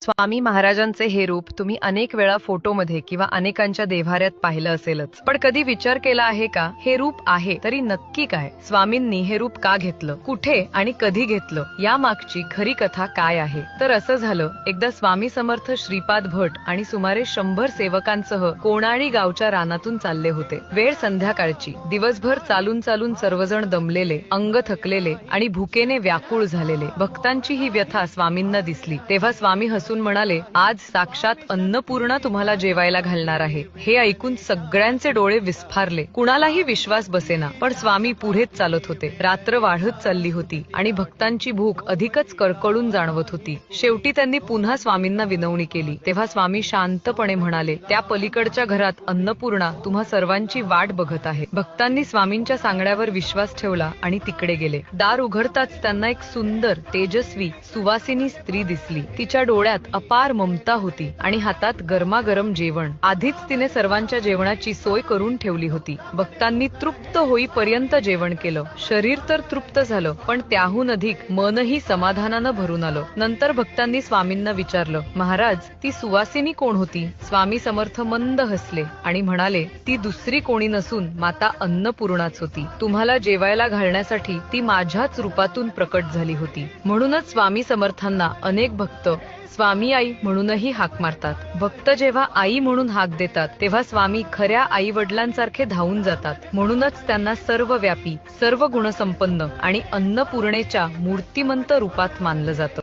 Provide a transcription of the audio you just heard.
स्वामी महाराजांचे हे रूप तुम्ही अनेक वेळा फोटोमध्ये किंवा अनेकांच्या देव्हाऱ्यात पाहिलं असेलच, पण कधी विचार केला आहे का हे रूप आहे तरी नक्की काय? स्वामींनी हे रूप का घेतलं, कुठे आणि कधी घेतलं, या मागची खरी कथा काय आहे? तर असं झालं, एकदा स्वामी समर्थ श्रीपाद भट आणि सुमारे 100 सेवकांसह कोणाळी गावच्या रानातून चालले होते. वेळ संध्याकाळची. दिवसभर चालून चालून सर्वजण दमलेले, अंग थकलेले आणि भुकेने व्याकुळ झालेले. भक्तांची ही व्यथा स्वामींना दिसली. तेव्हा स्वामी हसून म्हणाले, आज साक्षात अन्नपूर्णा तुम्हाला जेवायला घालणार आहे. हे ऐकून सगळ्यांचे डोळे विस्फारले. कुणालाही विश्वास बसेना, पण स्वामी पुढेच चालत होते. रात्र वाढत चालली होती आणि भक्तांची भूक अधिकच कळकळून जाणवत होती. शेवटी त्यांनी पुन्हा स्वामींना विनवणी केली. तेव्हा स्वामी शांतपणे म्हणाले, त्या पलीकडच्या घरात अन्नपूर्णा तुम्हा सर्वांची वाट बघत आहे. भक्तांनी स्वामींच्या सांगण्यावर विश्वास ठेवला आणि तिकडे गेले. दार उघडताच त्यांना एक सुंदर, तेजस्वी, सुवासिनी स्त्री दिसली. तिच्या डोळ्यात अपार ममता होती आणि हातात गरमागरम जेवण. आधीच तिने सर्वांच्या जेवणाची सोय करून ठेवली होती. भक्तांनी तृप्त होईपर्यंत जेवण केलं. शरीर तर तृप्त झालं, पण त्याहून अधिक मनही समाधानानं भरून आलं. नंतर भक्तांनी स्वामींना विचारलं, महाराज, ती सुवासिनी कोण होती? स्वामी समर्थ मंद हसले आणि म्हणाले, ती दुसरी कोणी नसून माता अन्नपूर्णाच होती. तुम्हाला जेवायला घालण्यासाठी ती माझ्याच रूपातून प्रकट झाली होती. म्हणूनच स्वामी समर्थांना अनेक भक्त स्वामी आई म्हणूनही हाक मारतात. भक्त जेव्हा आई म्हणून हाक देतात तेव्हा स्वामी खऱ्या आई वडिलांसारखे धावून जातात. म्हणूनच त्यांना सर्वव्यापी, सर्व गुणसंपन्न आणि अन्नपूर्णेच्या मूर्तिमंत रूपात मानलं जातं.